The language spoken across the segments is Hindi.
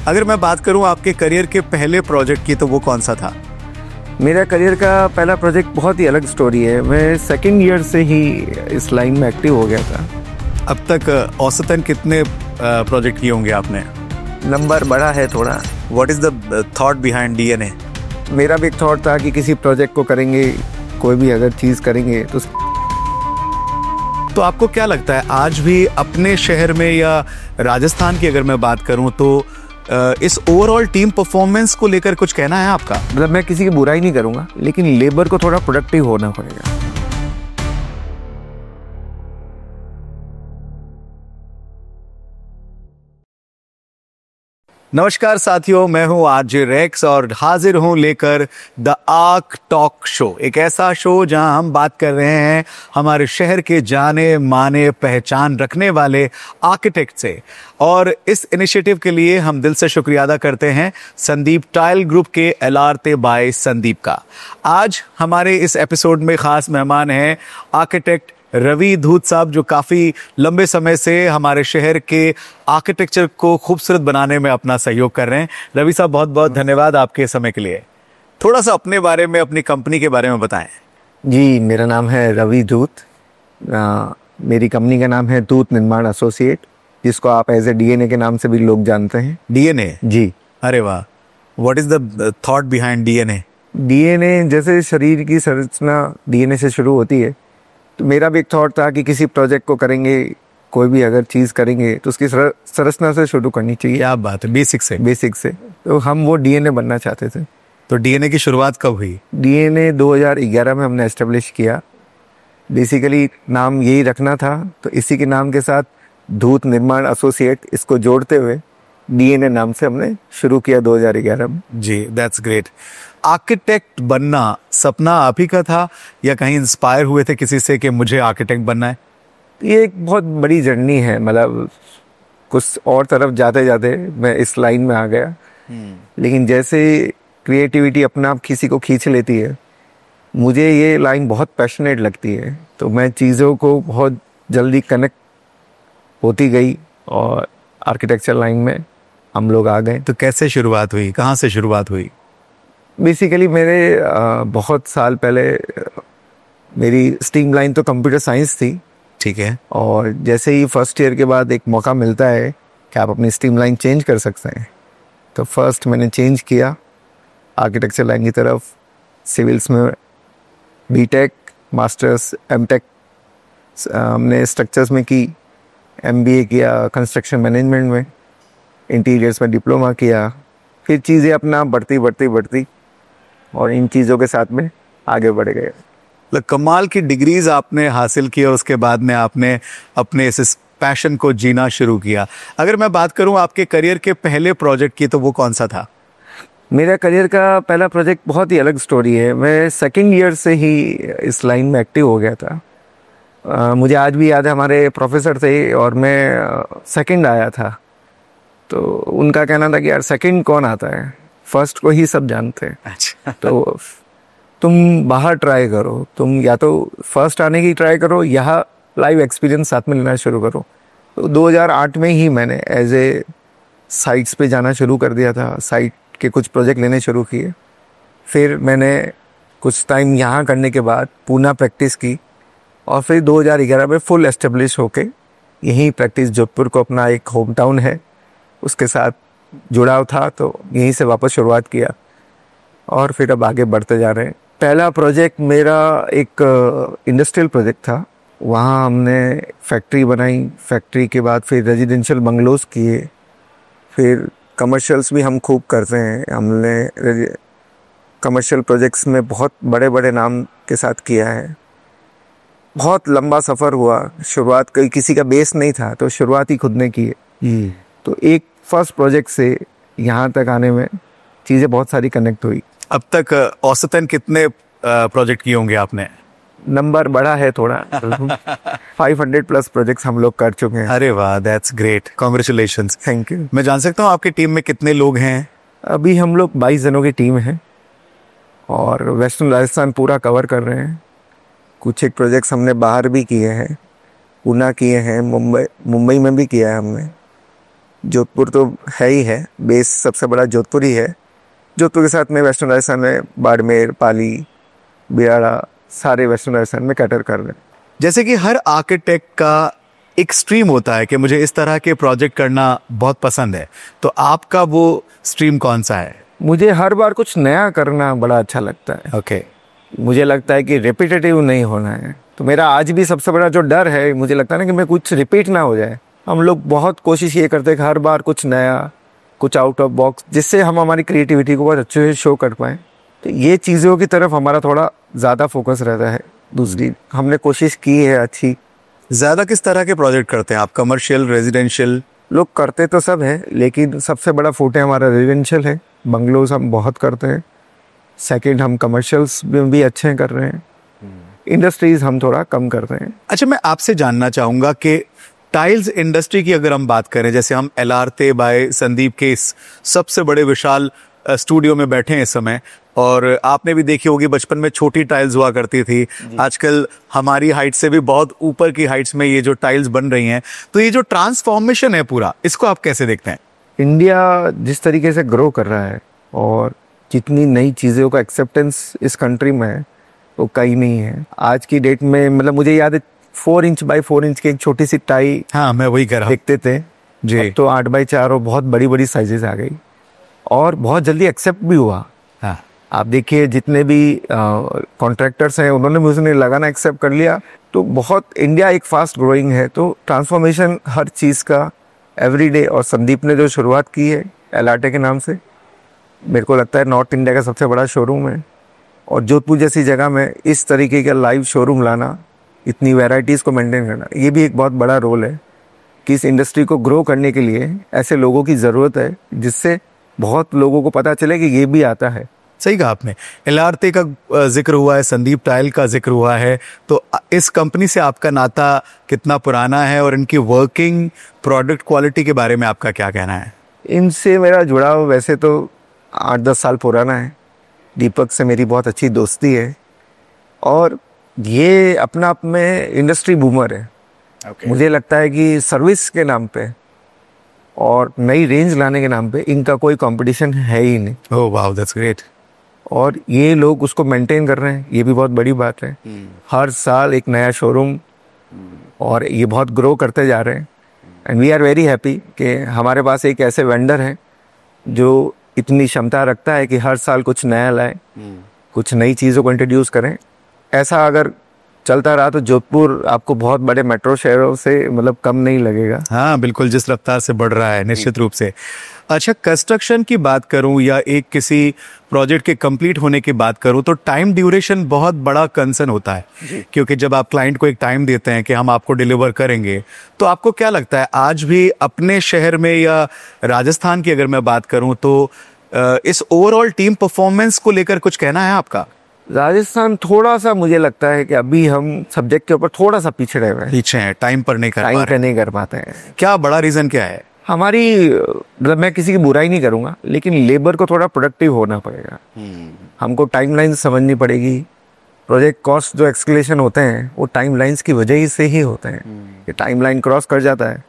अगर मैं बात करूं आपके करियर के पहले प्रोजेक्ट की तो वो कौन सा था? मेरा करियर का पहला प्रोजेक्ट बहुत ही अलग स्टोरी है। मैं सेकंड ईयर से ही इस लाइन में एक्टिव हो गया था। अब तक औसतन कितने प्रोजेक्ट किए होंगे आपने? नंबर बड़ा है थोड़ा। What is the thought behind DNA? मेरा भी एक थॉट था कि किसी प्रोजेक्ट को करेंगे, कोई भी अगर चीज़ करेंगे तो आपको क्या लगता है आज भी अपने शहर में या राजस्थान की अगर मैं बात करूं तो इस ओवरऑल टीम परफॉर्मेंस को लेकर कुछ कहना है आपका? मतलब मैं किसी की बुराई नहीं करूँगा, लेकिन लेबर को थोड़ा प्रोडक्टिव होना पड़ेगा। नमस्कार साथियों, मैं हूं आरजे रेक्स और हाजिर हूं लेकर द आर्क टॉक शो। एक ऐसा शो जहां हम बात कर रहे हैं हमारे शहर के जाने माने पहचान रखने वाले आर्किटेक्ट से। और इस इनिशिएटिव के लिए हम दिल से शुक्रिया अदा करते हैं संदीप टाइल ग्रुप के एलारते बाय संदीप का। आज हमारे इस एपिसोड में खास मेहमान हैं आर्किटेक्ट रवि धूत साहब, जो काफ़ी लंबे समय से हमारे शहर के आर्किटेक्चर को खूबसूरत बनाने में अपना सहयोग कर रहे हैं। रवि साहब, बहुत बहुत धन्यवाद आपके समय के लिए। थोड़ा सा अपने बारे में, अपनी कंपनी के बारे में बताएं। जी, मेरा नाम है रवि धूत। मेरी कंपनी का नाम है धूत निर्माण एसोसिएट, जिसको आप एज ए डीएनए के नाम से भी लोग जानते हैं। डीएनए? जी। अरे वाह, what is the thought behind DNA? DNA जैसे शरीर की संरचना डीएनए से शुरू होती है, तो मेरा भी एक थॉट था कि किसी प्रोजेक्ट को करेंगे, कोई भी अगर चीज़ करेंगे तो उसकी संरचना से शुरू करनी चाहिए। क्या बात है, बेसिक से। तो हम वो डीएनए बनना चाहते थे। तो डीएनए की शुरुआत कब हुई? डीएनए 2011 में हमने एस्टेब्लिश किया। बेसिकली नाम यही रखना था, तो इसी के नाम के साथ धूत निर्माण एसोसिएट, इसको जोड़ते हुए डीएनए नाम से हमने शुरू किया 2011 में। जी, दैट्स ग्रेट। आर्किटेक्ट बनना सपना आप ही का था या कहीं इंस्पायर हुए थे किसी से कि मुझे आर्किटेक्ट बनना है? ये एक बहुत बड़ी जर्नी है। मतलब कुछ और तरफ जाते जाते मैं इस लाइन में आ गया। लेकिन जैसे क्रिएटिविटी अपना आप किसी को खींच लेती है, मुझे ये लाइन बहुत पैशनेट लगती है, तो मैं चीज़ों को बहुत जल्दी कनेक्ट होती गई और आर्किटेक्चर लाइन में हम लोग आ गए। तो कैसे शुरुआत हुई, कहाँ से शुरुआत हुई? बेसिकली मेरे बहुत साल पहले मेरी स्ट्रीम लाइन तो कंप्यूटर साइंस थी। ठीक है। और जैसे ही फर्स्ट ईयर के बाद एक मौका मिलता है कि आप अपनी स्ट्रीम लाइन चेंज कर सकते हैं, तो फर्स्ट मैंने चेंज किया आर्किटेक्चर लाइन की तरफ। सिविल्स में बीटेक, मास्टर्स, एमटेक हमने स्ट्रक्चर्स में की, एमबीए किया कंस्ट्रक्शन मैनेजमेंट में, इंटीरियर्स में डिप्लोमा किया। फिर चीज़ें अपना बढ़ती और इन चीज़ों के साथ में आगे बढ़ गए। कमाल की डिग्रीज आपने हासिल की और उसके बाद में आपने अपने इस पैशन को जीना शुरू किया। अगर मैं बात करूं आपके करियर के पहले प्रोजेक्ट की तो वो कौन सा था? मेरा करियर का पहला प्रोजेक्ट बहुत ही अलग स्टोरी है। मैं सेकंड ईयर से ही इस लाइन में एक्टिव हो गया था। मुझे आज भी याद है, हमारे प्रोफेसर थे और मैं सेकंड आया था, तो उनका कहना था कि यार सेकंड कौन आता है, फर्स्ट को ही सब जानते हैं। अच्छा। तो तुम बाहर ट्राई करो, तुम या तो फर्स्ट आने की ट्राई करो, यहाँ लाइव एक्सपीरियंस साथ में लेना शुरू करो। तो 2008 में ही मैंने एज ए साइट्स पे जाना शुरू कर दिया था, साइट के कुछ प्रोजेक्ट लेने शुरू किए। फिर मैंने कुछ टाइम यहाँ करने के बाद पूना प्रैक्टिस की और फिर 2011 में फुल एस्टेब्लिश होके यहीं प्रैक्टिस, जोधपुर को अपना एक होम टाउन है, उसके साथ जुड़ाव था, तो यहीं से वापस शुरुआत किया और फिर अब आगे बढ़ते जा रहे हैं। पहला प्रोजेक्ट मेरा एक इंडस्ट्रियल प्रोजेक्ट था। वहाँ हमने फैक्ट्री बनाई, फैक्ट्री के बाद फिर रेजिडेंशियल बंगलोज किए, फिर कमर्शियल्स भी हम खूब करते हैं। हमने कमर्शियल प्रोजेक्ट्स में बहुत बड़े बड़े नाम के साथ किया है। बहुत लंबा सफ़र हुआ। शुरुआत किसी का बेस नहीं था, तो शुरुआत ही खुद ने की है। तो एक फर्स्ट प्रोजेक्ट से यहाँ तक आने में चीज़ें बहुत सारी कनेक्ट हुई। अब तक औसतन कितने प्रोजेक्ट किए होंगे आपने? नंबर बड़ा है थोड़ा। 500 प्लस प्रोजेक्ट्स हम लोग कर चुके हैं। अरे वाह, that's great, congratulations. Thank you. मैं जान सकता हूँ आपकी टीम में कितने लोग हैं? अभी हम लोग 22 जनों की टीम है और वेस्टर्न राजस्थान पूरा कवर कर रहे हैं। कुछ एक प्रोजेक्ट्स हमने बाहर भी किए हैं, पूना किए हैं, मुंबई में भी किया है हमने। जोधपुर तो है ही है, बेस सबसे बड़ा जोधपुर ही है। जोधपुर के साथ में वेस्टर्न राजस्थान में बाड़मेर, पाली, बिहाड़ा, सारे वेस्टर्न राजस्थान में कैटर कर रहे हैं। जैसे कि हर आर्किटेक्ट का एक स्ट्रीम होता है कि मुझे इस तरह के प्रोजेक्ट करना बहुत पसंद है, तो आपका वो स्ट्रीम कौन सा है? मुझे हर बार कुछ नया करना बड़ा अच्छा लगता है। ओके। मुझे लगता है कि रिपीटेटिव नहीं होना है। तो मेरा आज भी सबसे बड़ा जो डर है, मुझे लगता है ना कि मैं कुछ रिपीट ना हो जाए। हम लोग बहुत कोशिश ये करते हैं कि हर बार कुछ नया, कुछ आउट ऑफ बॉक्स, जिससे हम हमारी क्रिएटिविटी को बहुत अच्छे से शो कर पाएँ। तो ये चीज़ों की तरफ हमारा थोड़ा ज़्यादा फोकस रहता है। दूसरी हमने कोशिश की है अच्छी। ज़्यादा किस तरह के प्रोजेक्ट करते हैं आप? Commercial, residential? लोग करते तो सब है, लेकिन सबसे बड़ा फोटे हमारा रेजिडेंशियल है। बंगलोज हम बहुत करते हैं। सेकंड, हम कमर्शियल्स में भी अच्छे कर रहे हैं। इंडस्ट्रीज हम थोड़ा कम कर रहे हैं। अच्छा, मैं आपसे जानना चाहूँगा कि टाइल्स इंडस्ट्री की अगर हम बात करें, जैसे हम एलार्ते बाय संदीप के इस सबसे बड़े विशाल स्टूडियो में बैठे हैं इस समय, और आपने भी देखी होगी बचपन में छोटी टाइल्स हुआ करती थी, आजकल हमारी हाइट से भी बहुत ऊपर की हाइट्स में ये जो टाइल्स बन रही हैं, तो ये जो ट्रांसफॉर्मेशन है पूरा, इसको आप कैसे देखते हैं? इंडिया जिस तरीके से ग्रो कर रहा है और जितनी नई चीज़ों का एक्सेप्टेंस इस कंट्री में है, वो कहीं नहीं है आज की डेट में। मतलब मुझे याद है 4 इंच बाई 4 इंच की एक छोटी सी टाई, हाँ मैं वही कह रहा हूँ, देखते थे जी। अब तो 8 बाई 4 और बहुत बड़ी बड़ी साइजेस आ गई और बहुत जल्दी एक्सेप्ट भी हुआ। हाँ। आप देखिए जितने भी कॉन्ट्रैक्टर्स हैं, उन्होंने मुझे लगाना एक्सेप्ट कर लिया। तो बहुत इंडिया एक फास्ट ग्रोइंग है, तो ट्रांसफॉर्मेशन हर चीज़ का एवरीडे। और संदीप ने जो शुरुआत की है एलाटे के नाम से, मेरे को लगता है नॉर्थ इंडिया का सबसे बड़ा शोरूम है। और जोधपुर जैसी जगह में इस तरीके का लाइव शोरूम लाना, इतनी वैरायटीज़ को मेंटेन करना, ये भी एक बहुत बड़ा रोल है कि इस इंडस्ट्री को ग्रो करने के लिए ऐसे लोगों की ज़रूरत है, जिससे बहुत लोगों को पता चले कि ये भी आता है। सही कहा आपने। एलार्ते का जिक्र हुआ है, संदीप टाइल का जिक्र हुआ है, तो इस कंपनी से आपका नाता कितना पुराना है और इनकी वर्किंग प्रोडक्ट क्वालिटी के बारे में आपका क्या कहना है? इनसे मेरा जुड़ाव वैसे तो 8-10 साल पुराना है। दीपक से मेरी बहुत अच्छी दोस्ती है और ये अपना आप में इंडस्ट्री बूमर है। मुझे लगता है कि सर्विस के नाम पे और नई रेंज लाने के नाम पे इनका कोई कंपटीशन है ही नहीं। Oh wow, that's great. और ये लोग उसको मेंटेन कर रहे हैं, ये भी बहुत बड़ी बात है। हर साल एक नया शोरूम और ये बहुत ग्रो करते जा रहे हैं। And we are very happy कि हमारे पास एक ऐसे वेंडर हैं जो इतनी क्षमता रखता है कि हर साल कुछ नया लाए, कुछ नई चीज़ों को इंट्रोड्यूस करें। ऐसा अगर चलता रहा तो जोधपुर आपको बहुत बड़े मेट्रो शहरों से मतलब कम नहीं लगेगा। हाँ बिल्कुल, जिस रफ्तार से बढ़ रहा है निश्चित रूप से। अच्छा, कंस्ट्रक्शन की बात करूं या एक किसी प्रोजेक्ट के कंप्लीट होने की बात करूं, तो टाइम ड्यूरेशन बहुत बड़ा कंसर्न होता है, क्योंकि जब आप क्लाइंट को एक टाइम देते हैं कि हम आपको डिलीवर करेंगे, तो आपको क्या लगता है आज भी अपने शहर में या राजस्थान की अगर मैं बात करूं तो इस ओवरऑल टीम परफॉर्मेंस को लेकर कुछ कहना है आपका? राजस्थान थोड़ा सा मुझे लगता है कि अभी हम सब्जेक्ट के ऊपर थोड़ा सा पीछे हुए हैं। पीछे हैं, टाइम पर नहीं कर पाते हैं। क्या बड़ा रीजन क्या है? हमारी, मतलब मैं किसी की बुराई नहीं करूंगा, लेकिन लेबर को थोड़ा प्रोडक्टिव होना पड़ेगा। हमको टाइमलाइन समझनी पड़ेगी। प्रोजेक्ट कॉस्ट जो एक्सकेलेशन होते हैं वो टाइमलाइंस की वजह से ही होते हैं कि टाइमलाइन क्रॉस कर जाता है,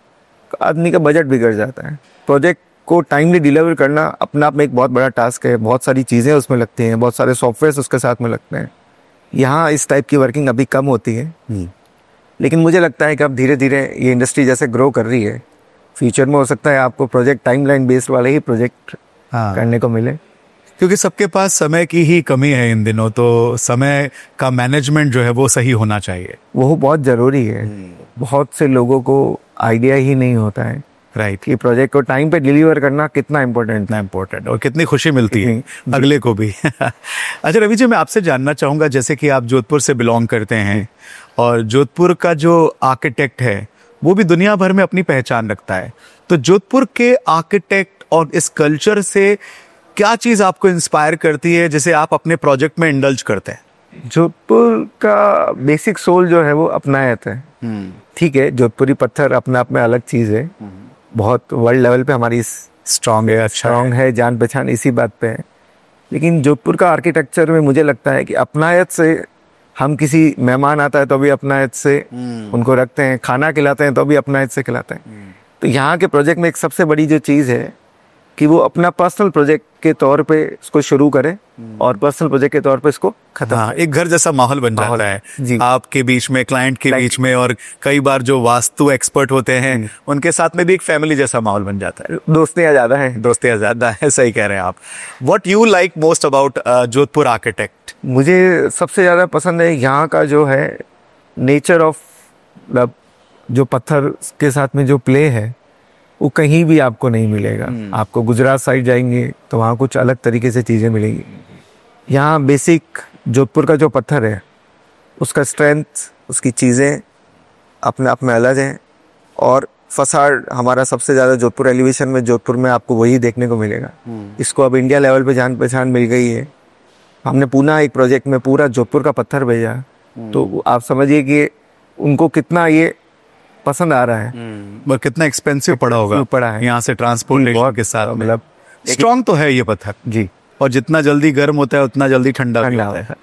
आदमी का बजट बिगड़ जाता है। प्रोजेक्ट को टाइमली डिलीवर करना अपने आप में एक बहुत बड़ा टास्क है। बहुत सारी चीज़ें उसमें लगती हैं, बहुत सारे सॉफ्टवेयर उसके साथ में लगते हैं। यहाँ इस टाइप की वर्किंग अभी कम होती है, लेकिन मुझे लगता है कि अब धीरे धीरे ये इंडस्ट्री जैसे ग्रो कर रही है, फ्यूचर में हो सकता है आपको प्रोजेक्ट टाइमलाइन बेस्ड वाले ही प्रोजेक्ट करने को मिले। क्योंकि सबके पास समय की ही कमी है इन दिनों, तो समय का मैनेजमेंट जो है वो सही होना चाहिए। वो बहुत ज़रूरी है। बहुत से लोगों को आइडिया ही नहीं होता है राइट कि प्रोजेक्ट को टाइम पे डिलीवर करना कितना इम्पोर्टेंट और कितनी खुशी मिलती है अगले को भी। अच्छा रवि जी, मैं आपसे जानना चाहूँगा, जैसे कि आप जोधपुर से बिलोंग करते हैं और जोधपुर का जो आर्किटेक्ट है वो भी दुनिया भर में अपनी पहचान रखता है, तो जोधपुर के आर्किटेक्ट और इस कल्चर से क्या चीज़ आपको इंस्पायर करती है जिसे आप अपने प्रोजेक्ट में इंडल्ज करते हैं? जोधपुर का बेसिक सोल जो है वो अपनायत है। ठीक है, जोधपुरी पत्थर अपने आप में अलग चीज़ है, बहुत वर्ल्ड लेवल पे हमारी स्ट्रांग है, जान पहचान इसी बात पे है। लेकिन जोधपुर का आर्किटेक्चर में मुझे लगता है कि अपनायत से हम किसी मेहमान आता है तो भी अपनायत से उनको रखते हैं, खाना खिलाते हैं तो भी अपनायत से खिलाते हैं। तो यहाँ के प्रोजेक्ट में एक सबसे बड़ी जो चीज़ है कि वो अपना पर्सनल प्रोजेक्ट के तौर पे इसको शुरू करे और पर्सनल प्रोजेक्ट के तौर पे इसको खत्म। हाँ, एक घर जैसा माहौल बन जाता है जी। आपके बीच में, क्लाइंट के बीच में, और कई बार जो वास्तु एक्सपर्ट होते हैं उनके साथ में भी एक फैमिली जैसा माहौल बन जाता है। दोस्तियाँ ज़्यादा हैं। दोस्तियाँ ज्यादा है, सही कह रहे हैं आप। What you like most about Jodhpur architect? मुझे सबसे ज़्यादा पसंद है यहाँ का जो है नेचर ऑफ, मतलब जो पत्थर के साथ में जो प्ले है वो कहीं भी आपको नहीं मिलेगा। आपको गुजरात साइड जाएंगे तो वहाँ कुछ अलग तरीके से चीज़ें मिलेंगी। यहाँ बेसिक जोधपुर का जो पत्थर है उसका स्ट्रेंथ, उसकी चीज़ें अपने आप में अलग हैं। और फसाड हमारा सबसे ज़्यादा जोधपुर एलिवेशन में, जोधपुर में आपको वही देखने को मिलेगा। इसको अब इंडिया लेवल पे जान पहचान मिल गई है। हमने पूना एक प्रोजेक्ट में पूरा जोधपुर का पत्थर भेजा, तो आप समझिए कि उनको कितना ये पसंद आ रहा है। पर कितना एक्सपेंसिव पड़ा होगा पड़ा है यहाँ से ट्रांसपोर्टेशन के साथ। मतलब स्ट्रॉन्ग तो है ये पत्थर जी, और जितना जल्दी गर्म होता है उतना जल्दी ठंडा भी होता है।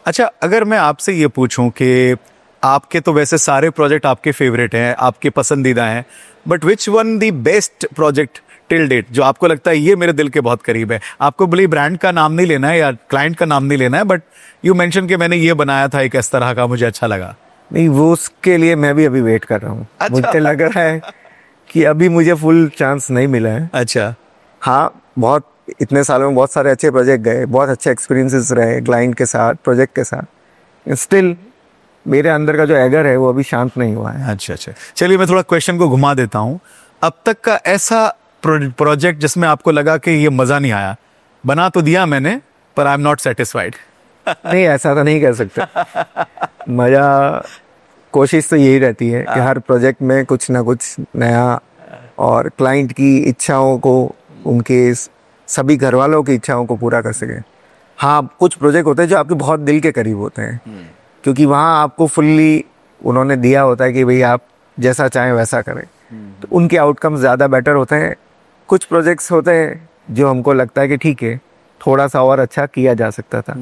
अच्छा, अगर मैं आपसे ये पूछूं कि आपके तो वैसे सारे प्रोजेक्ट आपके फेवरेट हैं, आपके पसंदीदा हैं, but which one the best project till date जो आपको लगता है ये मेरे दिल के बहुत करीब है? आपको भले ब्रांड का नाम नहीं लेना है या क्लाइंट का नाम नहीं लेना है, बट यू मेंशन कि मैंने ये बनाया था एक इस तरह का, मुझे अच्छा लगा। नहीं, वो उसके लिए मैं भी अभी वेट कर रहा हूँ। अच्छा। मुझे लग रहा है कि अभी मुझे फुल चांस नहीं मिला है। अच्छा। हाँ, बहुत इतने सालों में बहुत सारे अच्छे प्रोजेक्ट गए, बहुत अच्छे एक्सपीरियंसेस रहे क्लाइंट के साथ, प्रोजेक्ट के साथ। स्टिल मेरे अंदर का जो एगर है वो अभी शांत नहीं हुआ है। अच्छा अच्छा, चलिए मैं थोड़ा क्वेश्चन को घुमा देता हूँ। अब तक का ऐसा प्रोजेक्ट जिसमें आपको लगा कि ये मज़ा नहीं आया, बना तो दिया मैंने पर आई एम नॉट सेटिस्फाइड? नहीं, ऐसा तो नहीं कह सकते। मज़ा, कोशिश तो यही रहती है कि हर प्रोजेक्ट में कुछ ना कुछ नया और क्लाइंट की इच्छाओं को, उनके सभी घर वालों की इच्छाओं को पूरा कर सके। हाँ, कुछ प्रोजेक्ट होते हैं जो आपके बहुत दिल के करीब होते हैं, क्योंकि वहाँ आपको फुल्ली उन्होंने दिया होता है कि भाई आप जैसा चाहें वैसा करें, तो उनके आउटकम्स ज़्यादा बेटर होते हैं। कुछ प्रोजेक्ट्स होते हैं जो हमको लगता है कि ठीक है, थोड़ा सा और अच्छा किया जा सकता था।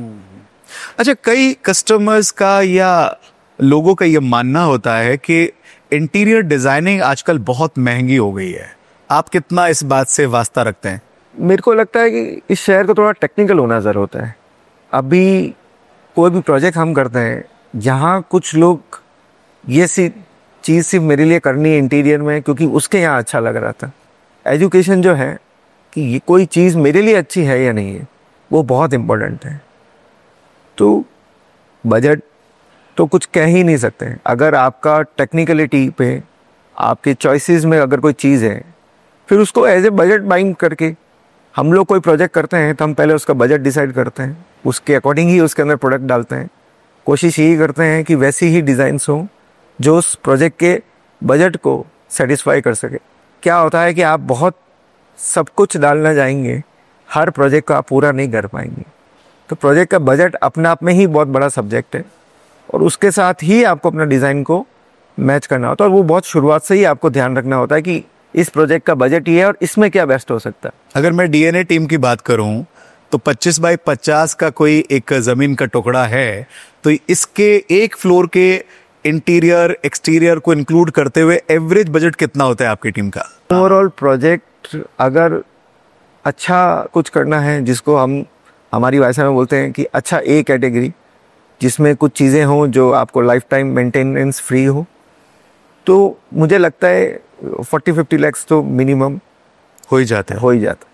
अच्छा, कई कस्टमर्स का या लोगों का ये मानना होता है कि इंटीरियर डिजाइनिंग आजकल बहुत महंगी हो गई है। आप कितना इस बात से वास्ता रखते हैं? मेरे को लगता है कि इस शहर को थोड़ा टेक्निकल होना ज़रूर होता है। अभी कोई भी प्रोजेक्ट हम करते हैं, यहाँ कुछ लोग ये सी चीज़ सिर्फ मेरे लिए करनी है इंटीरियर में क्योंकि उसके यहाँ अच्छा लग रहा था। एजुकेशन जो है कि ये कोई चीज़ मेरे लिए अच्छी है या नहीं है, वो बहुत इम्पोर्टेंट है। तो बजट तो कुछ कह ही नहीं सकते। अगर आपका टेक्निकलिटी पे, आपके चॉइसेस में अगर कोई चीज़ है, फिर उसको एज ए बजट बाइंग करके हम लोग कोई प्रोजेक्ट करते हैं तो हम पहले उसका बजट डिसाइड करते हैं, उसके अकॉर्डिंग ही उसके अंदर प्रोडक्ट डालते हैं। कोशिश यही करते हैं कि वैसी ही डिज़ाइंस हों जो उस प्रोजेक्ट के बजट को सेटिस्फाई कर सके। क्या होता है कि आप बहुत सब कुछ डालना जाएंगे, हर प्रोजेक्ट को आप पूरा नहीं कर पाएंगे। तो प्रोजेक्ट का बजट अपने आप में ही बहुत बड़ा सब्जेक्ट है और उसके साथ ही आपको अपना डिज़ाइन को मैच करना होता है। और वो बहुत शुरुआत से ही आपको ध्यान रखना होता है कि इस प्रोजेक्ट का बजट ये है और इसमें क्या बेस्ट हो सकता है। अगर मैं डीएनए टीम की बात करूं तो 25 बाई 50 का कोई एक ज़मीन का टुकड़ा है, तो इसके एक फ्लोर के इंटीरियर एक्सटीरियर को इंक्लूड करते हुए एवरेज बजट कितना होता है आपकी टीम का? ओवरऑल प्रोजेक्ट अगर अच्छा कुछ करना है, जिसको हम हमारी भाषा में बोलते हैं कि अच्छा ए कैटेगरी, जिसमें कुछ चीज़ें हों जो आपको लाइफ टाइम मेंटेनेंस फ्री हो, तो मुझे लगता है 40-50 लाख तो मिनिमम हो ही जाता है। हो ही जाता है।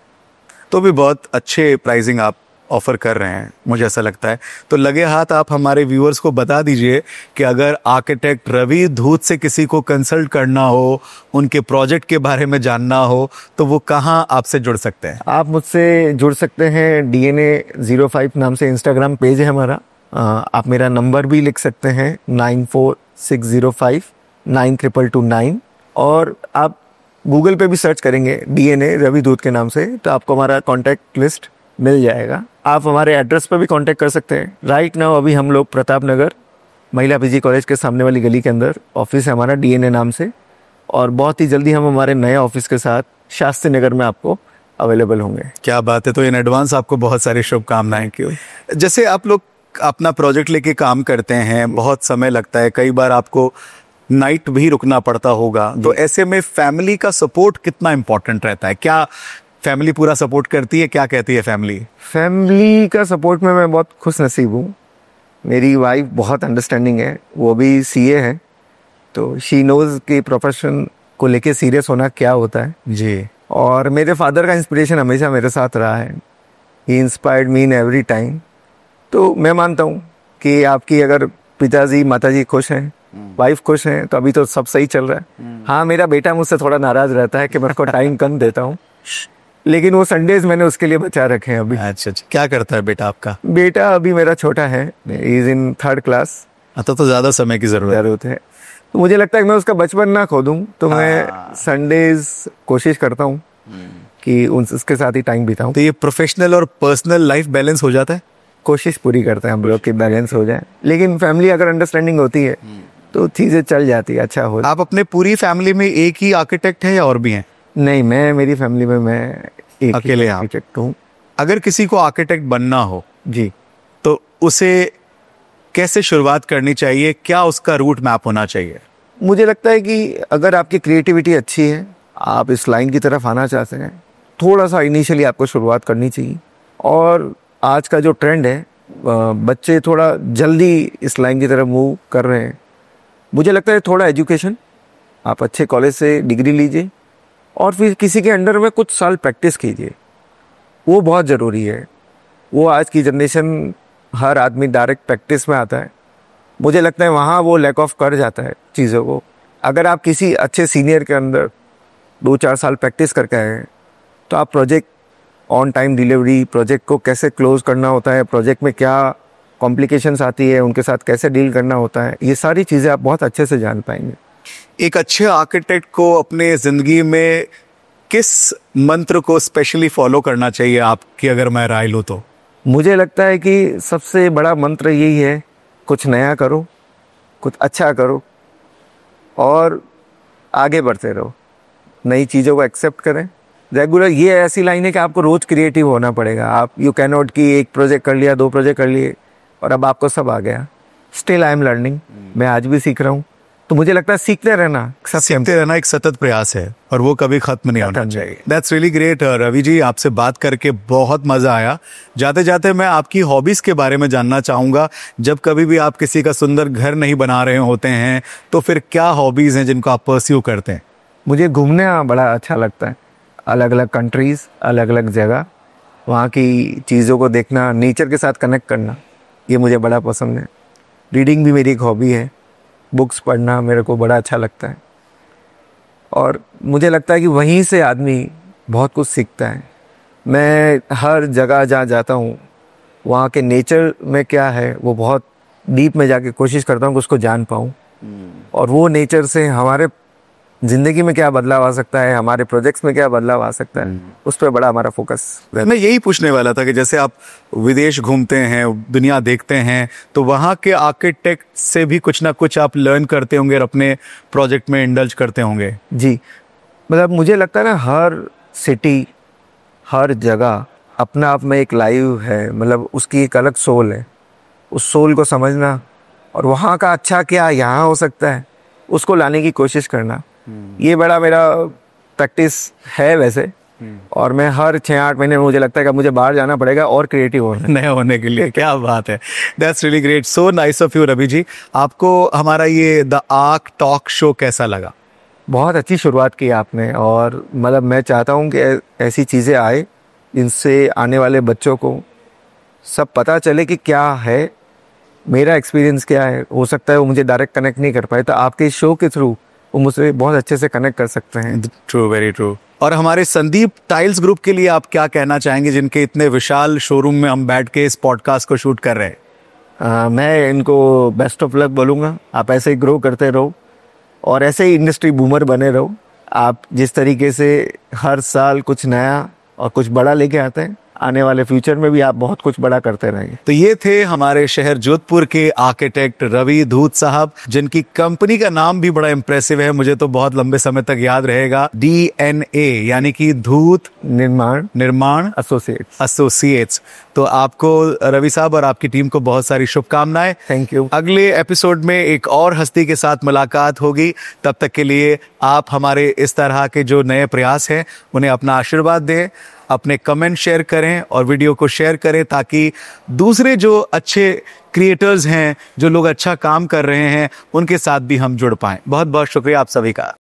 तो भी बहुत अच्छे प्राइसिंग आप ऑफर कर रहे हैं, मुझे ऐसा लगता है। तो लगे हाथ आप हमारे व्यूअर्स को बता दीजिए कि अगर आर्किटेक्ट रवि धूत से किसी को कंसल्ट करना हो, उनके प्रोजेक्ट के बारे में जानना हो, तो वो कहाँ आपसे जुड़ सकते हैं? आप मुझसे जुड़ सकते हैं, DNA05 नाम से इंस्टाग्राम पेज है हमारा। आप मेरा नंबर भी लिख सकते हैं 9460592229, और आप गूगल पे भी सर्च करेंगे DNA रवि धूत के नाम से, तो आपको हमारा कॉन्टैक्ट लिस्ट मिल जाएगा। आप हमारे एड्रेस पर भी कांटेक्ट कर सकते हैं। राइट नाउ अभी हम लोग प्रताप नगर महिला पीजी कॉलेज के सामने वाली गली के अंदर ऑफिस है हमारा DNA नाम से, और बहुत ही जल्दी हम हमारे नए ऑफिस के साथ शास्त्री नगर में आपको अवेलेबल होंगे। क्या बात है। तो इन एडवांस आपको बहुत सारी शुभकामनाएं। क्यों, जैसे आप लोग अपना प्रोजेक्ट लेके काम करते हैं, बहुत समय लगता है, कई बार आपको नाइट भी रुकना पड़ता होगा, तो ऐसे में फैमिली का सपोर्ट कितना इंपॉर्टेंट रहता है? क्या फैमिली पूरा सपोर्ट करती है? क्या कहती है फैमिली? फैमिली का सपोर्ट में मैं बहुत खुश नसीब हूँ। मेरी वाइफ बहुत अंडरस्टैंडिंग है, वो भी सीए है, तो शी नोज कि प्रोफेशन को लेके सीरियस होना क्या होता है जी। और मेरे फादर का इंस्पिरेशन हमेशा मेरे साथ रहा है। He inspired me in every time. तो मैं मानता हूँ कि आपकी अगर पिताजी माताजी खुश हैं, वाइफ खुश हैं, तो अभी तो सब सही चल रहा है। हाँ, मेरा बेटा मुझसे थोड़ा नाराज रहता है कि मैं उसको टाइम कम देता हूँ, लेकिन वो संडेज मैंने उसके लिए बचा रखे हैं अभी। अच्छा अच्छा, क्या करता है बेटा आपका? बेटा अभी मेरा छोटा है, इज इन 3rd क्लास। तो ज़्यादा समय की ज़रूरत है। तो मुझे लगता है कि मैं उसका बचपन ना खो दूं, तो मैं संडेज कोशिश करता हूँ कि उसके साथ ही टाइम बिताऊं। तो ये प्रोफेशनल और पर्सनल लाइफ बैलेंस हो जाता है? कोशिश पूरी करते हैं हम लोग कि बैलेंस हो जाए, लेकिन फैमिली अगर अंडरस्टैंडिंग होती है तो चीज़ें चल जाती है, अच्छा हो। आप अपने पूरी फैमिली में एक ही आर्किटेक्ट हैं या और भी हैं? नहीं, मेरी फैमिली में मैं एक अकेले आर्किटेक्ट हूँ। अगर किसी को आर्किटेक्ट बनना हो जी, तो उसे कैसे शुरुआत करनी चाहिए? क्या उसका रूट मैप होना चाहिए? मुझे लगता है कि अगर आपकी क्रिएटिविटी अच्छी है, आप इस लाइन की तरफ आना चाहते हैं, थोड़ा सा इनिशियली आपको शुरुआत करनी चाहिए। और आज का जो ट्रेंड है, बच्चे थोड़ा जल्दी इस लाइन की तरफ मूव कर रहे हैं। मुझे लगता है थोड़ा एजुकेशन, आप अच्छे कॉलेज से डिग्री लीजिए और फिर किसी के अंडर में कुछ साल प्रैक्टिस कीजिए, वो बहुत ज़रूरी है। वो आज की जनरेशन, हर आदमी डायरेक्ट प्रैक्टिस में आता है। मुझे लगता है वहाँ वो लैक ऑफ कर जाता है चीज़ों को। अगर आप किसी अच्छे सीनियर के अंदर 2-4 साल प्रैक्टिस करके आए हैं, तो आप project on time delivery, project को कैसे क्लोज करना होता है, प्रोजेक्ट में क्या कॉम्प्लिकेशंस आती है, उनके साथ कैसे डील करना होता है, ये सारी चीज़ें आप बहुत अच्छे से जान पाएंगे। एक अच्छे आर्किटेक्ट को अपने ज़िंदगी में किस मंत्र को स्पेशली फॉलो करना चाहिए आपकी अगर मैं राय लूँ तो? मुझे लगता है कि सबसे बड़ा मंत्र यही है, कुछ नया करो, कुछ अच्छा करो और आगे बढ़ते रहो। नई चीज़ों को एक्सेप्ट करें रेगुलर। ये ऐसी लाइन है कि आपको रोज़ क्रिएटिव होना पड़ेगा। आप यू कैन नॉट कि एक प्रोजेक्ट कर लिया, 2 प्रोजेक्ट कर लिए और अब आपको सब आ गया। स्टिल आई एम लर्निंग, मैं आज भी सीख रहा हूँ। तो मुझे लगता है सीखते रहना एक सतत प्रयास है और वो कभी खत्म नहीं होना चाहिए। That's really great. Ravi ji, आपसे बात करके बहुत मजा आया। जाते जाते मैं आपकी हॉबीज के बारे में जानना चाहूंगा। जब कभी भी आप किसी का सुंदर घर नहीं बना रहे होते हैं तो फिर क्या हॉबीज हैं जिनको आप परस्यू करते हैं? मुझे घूमना बड़ा अच्छा लगता है, अलग अलग कंट्रीज, अलग अलग जगह, वहाँ की चीज़ों को देखना, नेचर के साथ कनेक्ट करना, ये मुझे बड़ा पसंद है। रीडिंग भी मेरी एक हॉबी है, बुक्स पढ़ना मेरे को बड़ा अच्छा लगता है और मुझे लगता है कि वहीं से आदमी बहुत कुछ सीखता है। मैं हर जगह जहाँ जाता हूँ वहाँ के नेचर में क्या है वो बहुत डीप में जाके कोशिश करता हूँ कि उसको जान पाऊँ और वो नेचर से हमारे ज़िंदगी में क्या बदलाव आ सकता है, हमारे प्रोजेक्ट्स में क्या बदलाव आ सकता है, उस पर बड़ा हमारा फोकस। मैं यही पूछने वाला था कि जैसे आप विदेश घूमते हैं, दुनिया देखते हैं, तो वहाँ के आर्किटेक्ट से भी कुछ ना कुछ आप लर्न करते होंगे और अपने प्रोजेक्ट में इंडल्ज करते होंगे। जी, मतलब मुझे लगता है ना, हर सिटी, हर जगह अपना आप में एक लाइव है, मतलब उसकी एक अलग सोल है। उस सोल को समझना और वहाँ का अच्छा क्या यहाँ हो सकता है उसको लाने की कोशिश करना, ये बड़ा मेरा प्रैक्टिस है वैसे। और मैं हर 6-8 महीने में मुझे लगता है कि मुझे बाहर जाना पड़ेगा और क्रिएटिव नए होने के लिए। क्या बात है, that's really great, so nice of you Ravi ji. आपको हमारा ये द आर्क टॉक शो कैसा लगा? बहुत अच्छी शुरुआत की आपने और मतलब मैं चाहता हूँ कि ऐसी चीज़ें आए जिनसे आने वाले बच्चों को सब पता चले कि क्या है, मेरा एक्सपीरियंस क्या है। हो सकता है वो मुझे डायरेक्ट कनेक्ट नहीं कर पाए, तो आपके शो के थ्रू वो मुझसे बहुत अच्छे से कनेक्ट कर सकते हैं। True, very true. और हमारे संदीप टाइल्स ग्रुप के लिए आप क्या कहना चाहेंगे, जिनके इतने विशाल शोरूम में हम बैठ के इस पॉडकास्ट को शूट कर रहे हैं? मैं इनको बेस्ट ऑफ लक बोलूँगा। आप ऐसे ही ग्रो करते रहो और ऐसे ही इंडस्ट्री बूमर बने रहो। आप जिस तरीके से हर साल कुछ नया और कुछ बड़ा लेके आते हैं, आने वाले फ्यूचर में भी आप बहुत कुछ बड़ा करते रहेंगे। तो ये थे हमारे शहर जोधपुर के आर्किटेक्ट रवि धूत साहब, जिनकी कंपनी का नाम भी बड़ा इंप्रेसिव है, मुझे तो बहुत लंबे समय तक याद रहेगा, DNA, यानी कि धूत निर्माण एसोसिएट्स। तो आपको रवि साहब और आपकी टीम को बहुत सारी शुभकामनाएं। Thank you. अगले एपिसोड में एक और हस्ती के साथ मुलाकात होगी। तब तक के लिए आप हमारे इस तरह के जो नए प्रयास हैं उन्हें अपना आशीर्वाद दें, अपने कमेंट शेयर करें और वीडियो को शेयर करें, ताकि दूसरे जो अच्छे क्रिएटर्स हैं, जो लोग अच्छा काम कर रहे हैं, उनके साथ भी हम जुड़ पाएं। बहुत बहुत शुक्रिया आप सभी का।